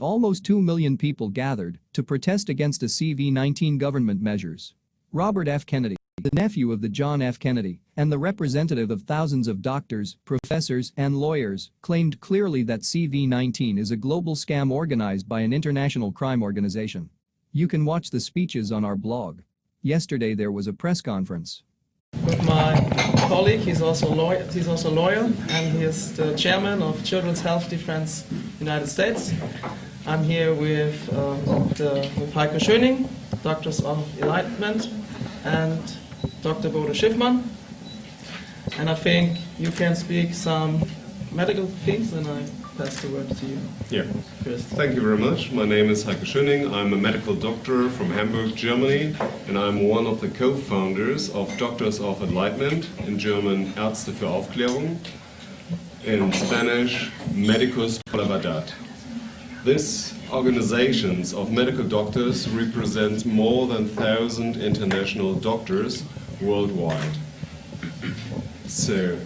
Almost 2 million people gathered to protest against a CV-19 government measures. Robert F. Kennedy, the nephew of the John F. Kennedy and the representative of thousands of doctors, professors, and lawyers, claimed clearly that CV-19 is a global scam organized by an international crime organization. You can watch the speeches on our blog. Yesterday there was a press conference. With my colleague, he's also a lawyer, and he is the chairman of Children's Health Defense United States. I'm here with Heiko Schöning, Doctors of Enlightenment, and Dr. Bodo Schiffmann. And I think you can speak some medical things, and I pass the word to you. Yeah. First. Thank you very much. My name is Heiko Schöning. I'm a medical doctor from Hamburg, Germany, and I'm one of the co-founders of Doctors of Enlightenment, in German Ärzte für Aufklärung, in Spanish Médicos por la Verdad. This organizations of medical doctors represent more than 1,000 international doctors worldwide.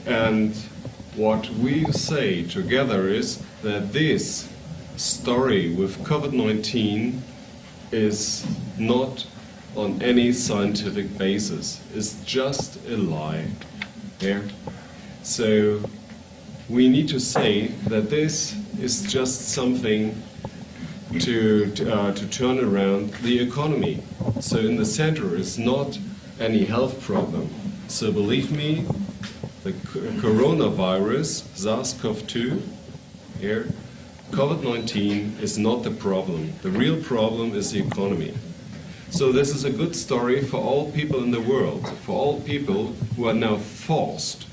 And what we say together is that this story with COVID-19 is not on any scientific basis. It's just a lie. Yeah? So we need to say that this is just something to turn around the economy. So in the center is not any health problem. So believe me, the coronavirus, SARS-CoV-2, here, COVID-19 is not the problem. The real problem is the economy. So this is a good story for all people in the world, for all people who are now forced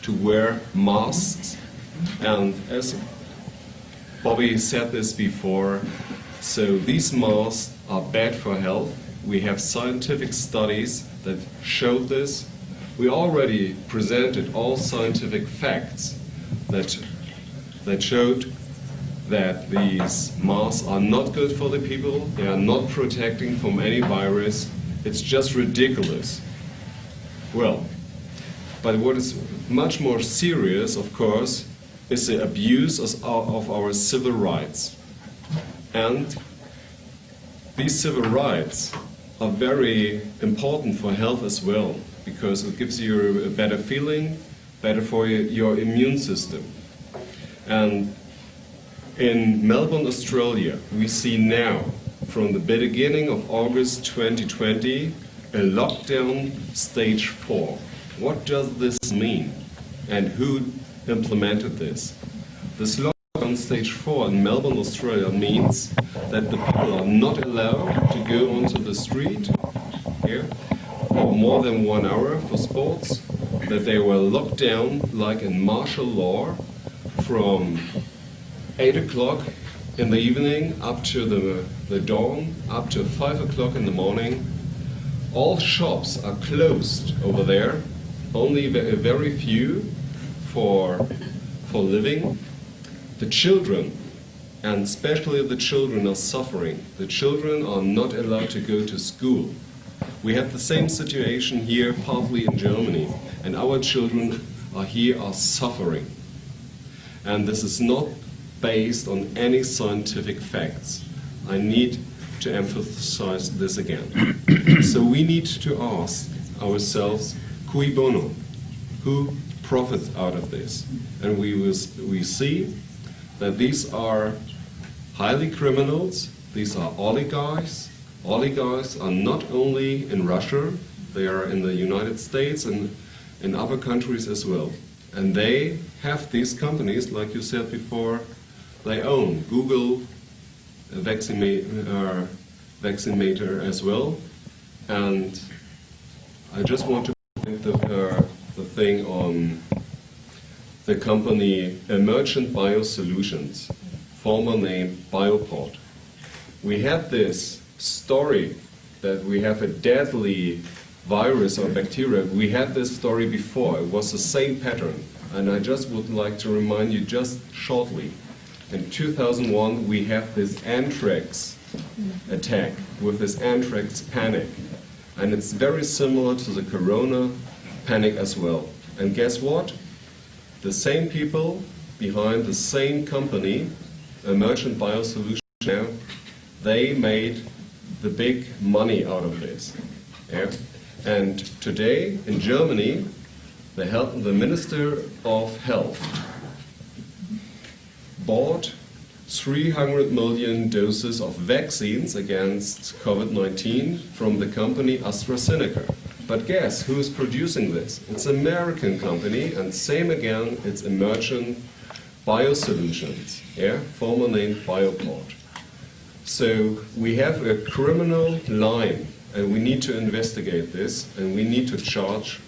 to wear masks. And as Bobby said this before, so these masks are bad for health. We have scientific studies that show this. We already presented all scientific facts that showed that these masks are not good for the people, they are not protecting from any virus. It's just ridiculous. Well, but what is much more serious, of course, is the abuse of our civil rights. And these civil rights are very important for health as well, because it gives you a better feeling, better for your immune system. And in Melbourne, Australia, we see now, from the beginning of August 2020, a lockdown stage 4. What does this mean? And who implemented this? This lockdown stage 4 in Melbourne, Australia means that the people are not allowed to go onto the street here for more than 1 hour for sports, that they were locked down like in martial law from 8 o'clock in the evening up to the dawn, up to 5 o'clock in the morning. All shops are closed over there, only a very few for living. The children, and especially the children, are suffering. The children are not allowed to go to school. We have the same situation here, partly in Germany, and our children are suffering. And this is not based on any scientific facts. I need to emphasize this again. So we need to ask ourselves, cui bono? Who profits out of this? And we see that these are highly criminals, these are oligarchs. Oligarchs are not only in Russia, they are in the United States and in other countries as well. And they have these companies, like you said before, they own Google, Vaccinator as well. And I just want to put the thing on the company Emergent Biosolutions, former name Biopod. We had this story that we have a deadly virus or bacteria. We had this story before. It was the same pattern. And I just would like to remind you just shortly. In 2001, we have this anthrax attack with this anthrax panic. And it's very similar to the corona panic as well. And guess what? The same people behind the same company, Emergent Biosolutions, Yeah? They made the big money out of this. Yeah? And today in Germany, the Minister of Health bought 300 million doses of vaccines against COVID-19 from the company AstraZeneca. But guess who's producing this? It's an American company, and same again, it's Emergent Biosolutions, yeah, former named Bioport. So we have a criminal line, and we need to investigate this, and we need to charge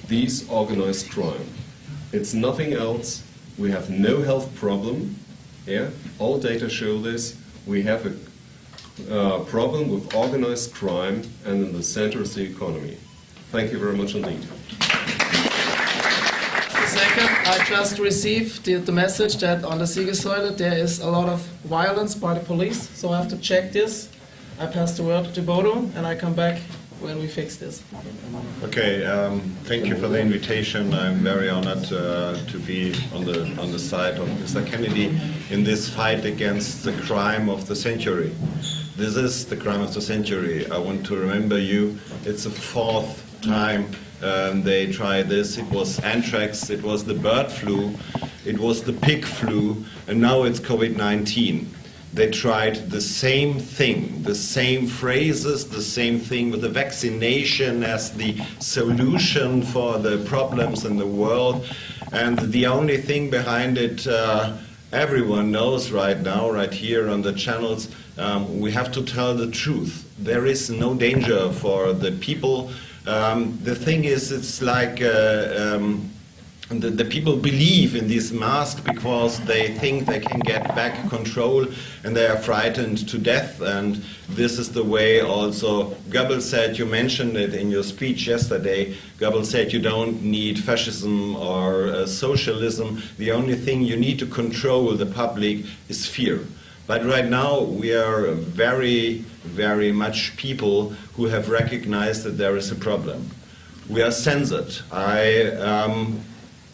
these organized crime. It's nothing else. We have no health problem. Yeah, all data show this. We have a problem with organized crime, and in the center is the economy. Thank you very much indeed. Second, I just received the message that on the Siegessäule there is a lot of violence by the police, so I have to check this. I pass the word to Bodo, and I come back when we fix this. Okay, thank you for the invitation. I'm very honored to be on the side of Mr. Kennedy in this fight against the crime of the century. This is the crime of the century. I want to remember you. It's the fourth time they tried this. It was anthrax, it was the bird flu, it was the pig flu, and now it's COVID-19. They tried the same thing, the same phrases, the same thing with the vaccination as the solution for the problems in the world. And the only thing behind it, everyone knows right now, right here on the channels, we have to tell the truth. There is no danger for the people. The thing is, it's like the people believe in this mask because they think they can get back control, and they are frightened to death. And this is the way also Goebbels said, you mentioned it in your speech yesterday, Goebbels said you don't need fascism or socialism. The only thing you need to control the public is fear. But right now we are very, very much people who have recognized that there is a problem. We are censored. I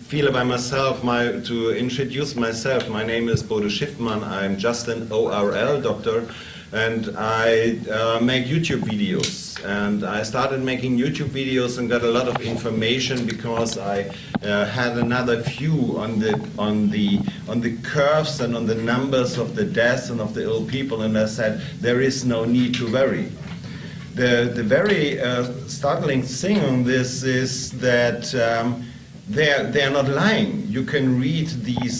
feel by myself, to introduce myself, my name is Bodo Schiffmann. I'm just an ORL doctor, and I make YouTube videos. And I started making YouTube videos and got a lot of information because I had another view on the curves and on the numbers of the deaths and of the ill people, and I said there is no need to worry. The very startling thing on this is that they are not lying. You can read these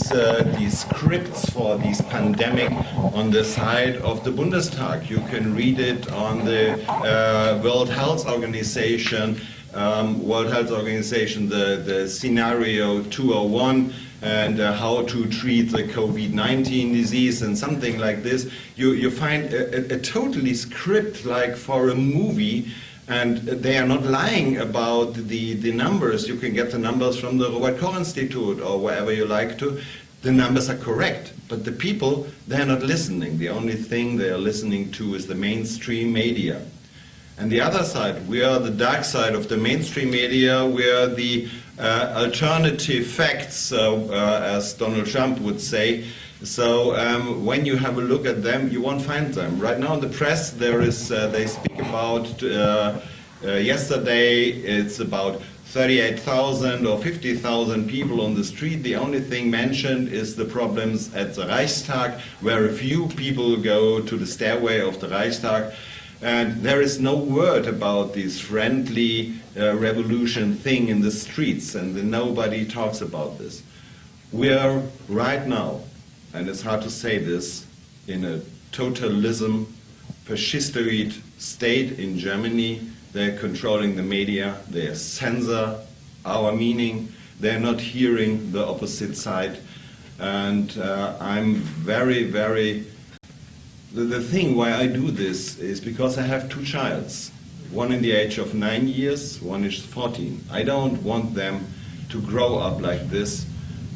scripts for this pandemic on the side of the Bundestag. You can read it on the World Health Organization, the scenario 201, and how to treat the COVID-19 disease and something like this. You find a totally script like for a movie. And they are not lying about the numbers. You can get the numbers from the Robert Koch Institute or wherever you like to. The numbers are correct, but the people, they are not listening. The only thing they are listening to is the mainstream media. And the other side, we are the dark side of the mainstream media. We are the alternative facts, as Donald Trump would say. So when you have a look at them, you won't find them. Right now in the press, there is they speak about yesterday. It's about 38,000 or 50,000 people on the street. The only thing mentioned is the problems at the Reichstag, where a few people go to the stairway of the Reichstag. And there is no word about this friendly revolution thing in the streets, and nobody talks about this. We are right now, and it's hard to say this, in a totalism, fascistoid state in Germany. They're controlling the media, they censor our meaning, they're not hearing the opposite side. And I'm very, very... The thing why I do this is because I have two childs. One in the age of 9 years, one is 14. I don't want them to grow up like this,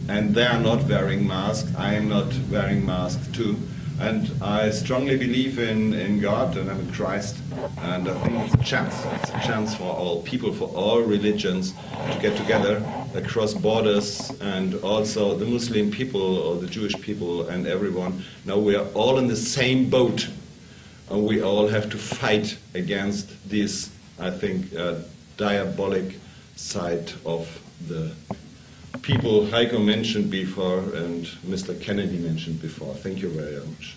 and they are not wearing masks. I am not wearing masks too. And I strongly believe in God and in Christ. And I think it's a chance. It's a chance for all people, for all religions to get together across borders, and also the Muslim people or the Jewish people and everyone. Now we are all in the same boat, and we all have to fight against this, I think, diabolic side of the people Heiko mentioned before and Mr. Kennedy mentioned before. Thank you very much.